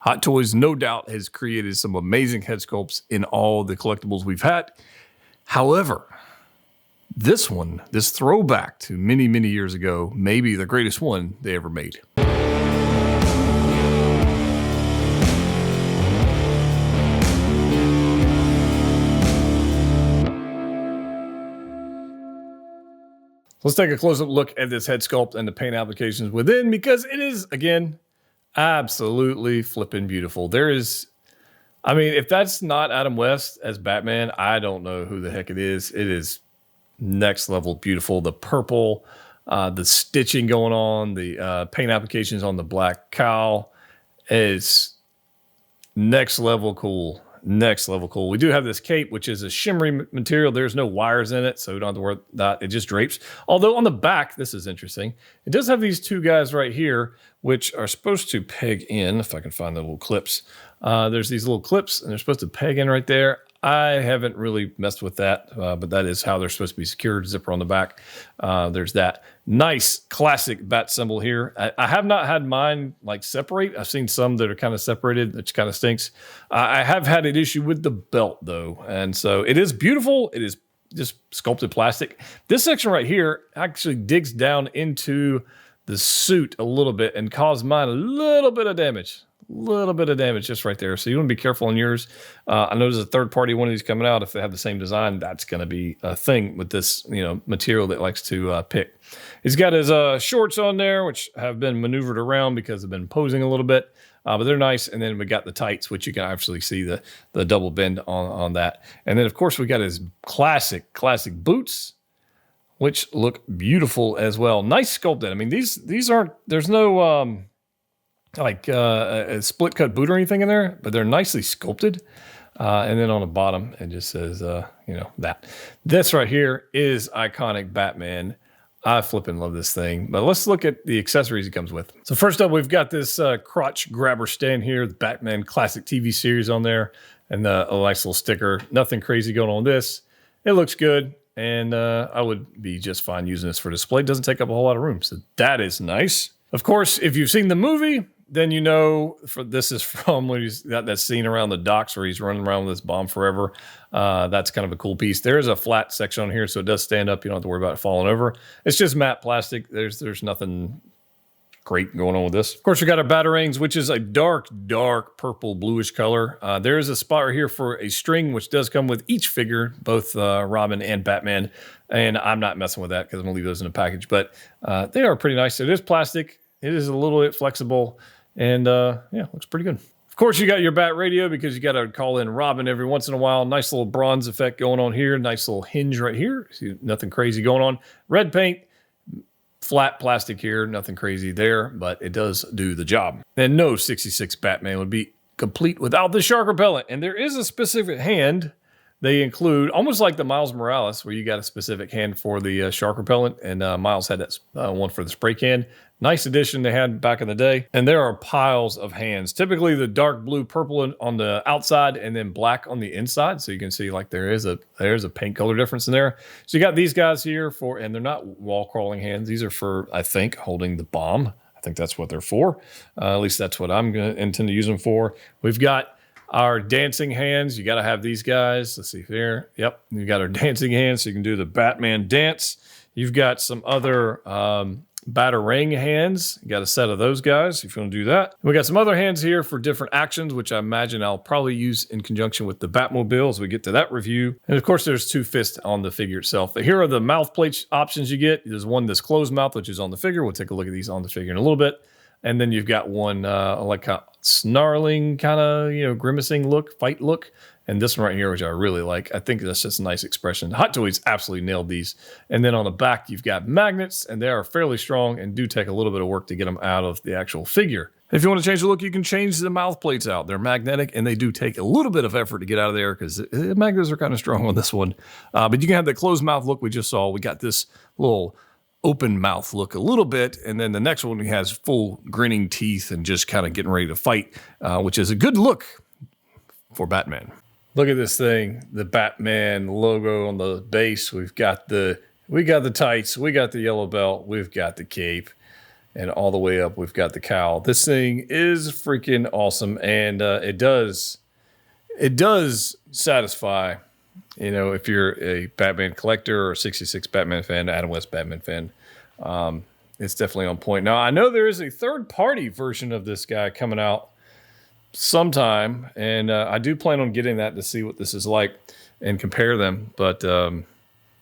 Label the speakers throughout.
Speaker 1: Hot Toys, no doubt, has created some amazing head sculpts in all the collectibles we've had. However, this one, this throwback to many, many years ago, may be the greatest one they ever made. Let's take a close-up look at this head sculpt and the paint applications within, because it is, again, absolutely flipping beautiful. There is, I mean, if that's not Adam West as Batman, I don't know who the heck it is. It is next level beautiful. The purple, the stitching going on, the paint applications on the black cowl is next level cool. Next level cool. We do have this cape, which is a shimmery material. There's no wires in it, so we don't have to worry about that. It just drapes. Although on the back, this is interesting. It does have these two guys right here, which are supposed to peg in, if I can find the little clips. There's these little clips, and they're supposed to peg in right there. I haven't really messed with that, but that is how they're supposed to be secured. Zipper on the back. There's that nice classic bat symbol here. I have not had mine like separate. I've seen some that are kind of separated, which kind of stinks. I have had an issue with the belt though, and so it is beautiful. It is just sculpted plastic. This section right here actually digs down into the suit a little bit and caused mine a little bit of damage. Little bit of damage just right there. So you want to be careful on yours. I know there's a third party one of these coming out. If they have the same design, that's going to be a thing with this, material that likes to pick. He's got his shorts on there, which have been maneuvered around because they've been posing a little bit, but they're nice. And then we got the tights, which you can actually see the double bend on that. And then of course we got his classic boots, which look beautiful as well. Nice sculpted. I mean, these aren't, there's no, a split cut boot or anything in there, but they're nicely sculpted. And then on the bottom, it just says, that. This right here is iconic Batman. I flipping love this thing. But let's look at the accessories it comes with. So first up, we've got this crotch grabber stand here, the Batman classic TV series on there, and a nice little sticker. Nothing crazy going on with this. It looks good, and I would be just fine using this for display. It doesn't take up a whole lot of room, so that is nice. Of course, if you've seen the movie, then this is from when he's got that scene around the docks where he's running around with this bomb forever. That's kind of a cool piece. There is a flat section on here, so it does stand up. You don't have to worry about it falling over. It's just matte plastic. There's nothing great going on with this. Of course, we got our batarangs, which is a dark purple bluish color. There is a spot right here for a string, which does come with each figure, both Robin and Batman. And I'm not messing with that because I'm gonna leave those in a package. But they are pretty nice. It is plastic. It is a little bit flexible. And looks pretty good. Of course, you got your bat radio because you got to call in Robin every once in a while. Nice little bronze effect going on here. Nice little hinge right here. See, nothing crazy going on. Red paint, flat plastic here. Nothing crazy there, but it does do the job. And no 66 Batman would be complete without the shark repellent. And there is a specific hand they include, almost like the Miles Morales, where you got a specific hand for the shark repellent, and Miles had that one for the spray can. Nice addition they had back in the day. And there are piles of hands, typically the dark blue, purple on the outside, and then black on the inside. So you can see like there's a paint color difference in there. So you got these guys here and they're not wall crawling hands. These are for, I think, holding the bomb. I think that's what they're for. At least that's what I'm going to intend to use them for. We've got our dancing hands. You got to have these guys. Let's see here. Yep. You got our dancing hands. So you can do the Batman dance. You've got some other batarang hands. You got a set of those guys if you want to do that. We got some other hands here for different actions, which I imagine I'll probably use in conjunction with the Batmobile as we get to that review. And of course, there's two fists on the figure itself. But here are the mouth plate options you get. There's one that's closed mouth, which is on the figure. We'll take a look at these on the figure in a little bit. And then you've got one like a snarling kind of, grimacing look, fight look. And this one right here, which I really like. I think that's just a nice expression. Hot Toys absolutely nailed these. And then on the back, you've got magnets, and they are fairly strong and do take a little bit of work to get them out of the actual figure. If you want to change the look, you can change the mouth plates out. They're magnetic, and they do take a little bit of effort to get out of there because the magnets are kind of strong on this one. But you can have the closed mouth look we just saw. We got this little open mouth look a little bit, and then the next one has full grinning teeth and just kind of getting ready to fight, which is a good look for Batman. Look at this thing, the Batman logo on the base. We got the tights, we got the yellow belt, we've got the cape. And all the way up, we've got the cowl. This thing is freaking awesome. And it does satisfy, you know, if you're a Batman collector or 66 Batman fan, Adam West Batman fan. It's definitely on point. Now, I know there is a third-party version of this guy coming out sometime, and I do plan on getting that to see what this is like and compare them. But the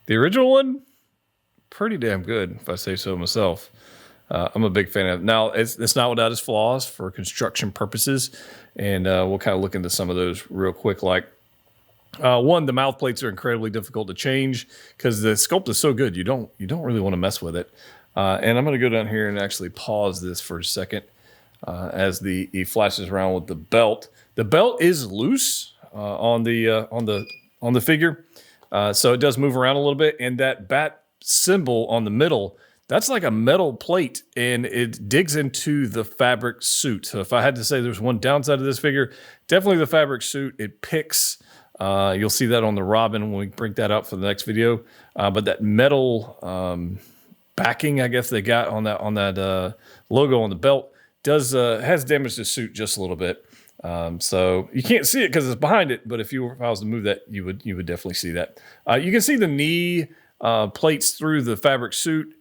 Speaker 1: original one, pretty damn good, if I say so myself. I'm a big fan of it. Now, it's not without its flaws for construction purposes, and we'll kind of look into some of those real quick. Like, one, the mouth plates are incredibly difficult to change because the sculpt is so good. You don't really want to mess with it. And I'm going to go down here and actually pause this for a second as he flashes around with the belt. The belt is loose on the figure, so it does move around a little bit. And that bat symbol on the middle, that's like a metal plate, and it digs into the fabric suit. So if I had to say there's one downside of this figure, definitely the fabric suit. It picks. You'll see that on the Robin when we bring that up for the next video. But that metal backing, I guess they got on that logo on the belt has damaged the suit just a little bit. So you can't see it because it's behind it. But if I was to move that, you would definitely see that. You can see the knee plates through the fabric suit.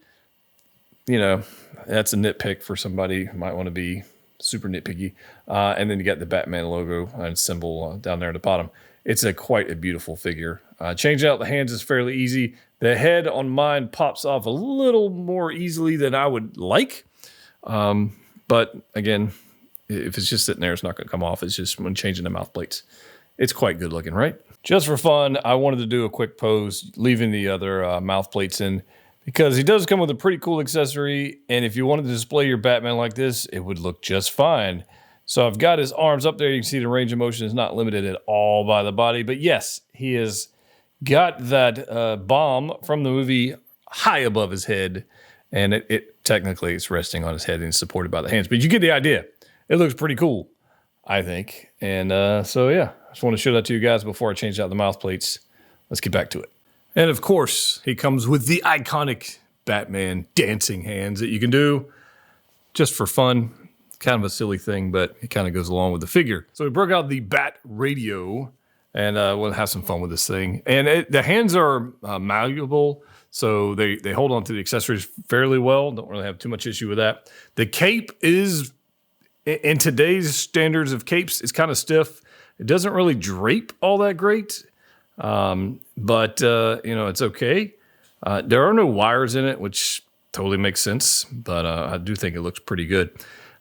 Speaker 1: You know, that's a nitpick for somebody who might want to be super nitpicky. And then you got the Batman logo and symbol down there at the bottom. It's quite a beautiful figure. Changing out the hands is fairly easy. The head on mine pops off a little more easily than I would like. But again, if it's just sitting there, it's not going to come off. It's just when changing the mouth plates. It's quite good looking, right? Just for fun, I wanted to do a quick pose, leaving the other mouth plates in, because he does come with a pretty cool accessory. And if you wanted to display your Batman like this, it would look just fine. So I've got his arms up there. You can see the range of motion is not limited at all by the body. But yes, he has got that bomb from the movie high above his head. And it technically it's resting on his head and supported by the hands. But you get the idea. It looks pretty cool, I think. And so, yeah, I just want to show that to you guys before I change out the mouth plates. Let's get back to it. And, of course, he comes with the iconic Batman dancing hands that you can do just for fun. Kind of a silly thing, but it kind of goes along with the figure. So we broke out the Bat Radio, and we'll have some fun with this thing. And the hands are malleable, so they hold on to the accessories fairly well. Don't really have too much issue with that. The cape is, in today's standards of capes, it's kind of stiff. It doesn't really drape all that great, but you know, it's okay. There are no wires in it, which totally makes sense, but I do think it looks pretty good.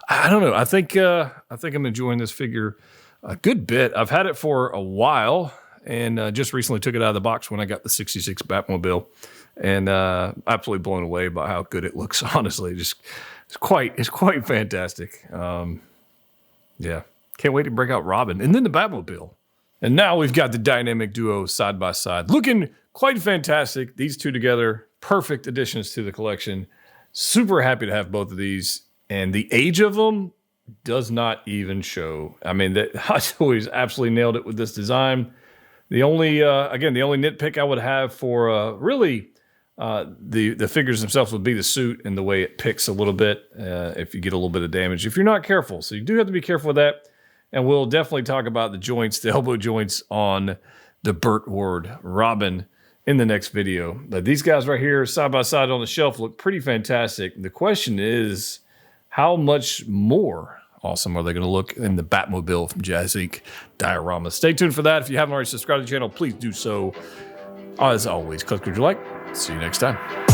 Speaker 1: I don't know. I think I'm enjoying this figure a good bit. I've had it for a while, and just recently took it out of the box when I got the 66 Batmobile, and absolutely blown away by how good it looks. Honestly, it's quite fantastic. Yeah, can't wait to break out Robin and then the Batmobile. And now we've got the dynamic duo side by side, looking quite fantastic. These two together, perfect additions to the collection. Super happy to have both of these. And the age of them does not even show. I mean, Hot Toys absolutely nailed it with this design. The only nitpick I would have for really the figures themselves would be the suit and the way it picks a little bit if you get a little bit of damage, if you're not careful. So you do have to be careful with that. And we'll definitely talk about the joints, the elbow joints on the Burt Ward Robin in the next video. But these guys right here, side by side on the shelf, look pretty fantastic. The question is, how much more awesome are they going to look in the Batmobile from Jazz Inc. diorama? Stay tuned for that. If you haven't already subscribed to the channel, please do so. As always, click what you like. See you next time.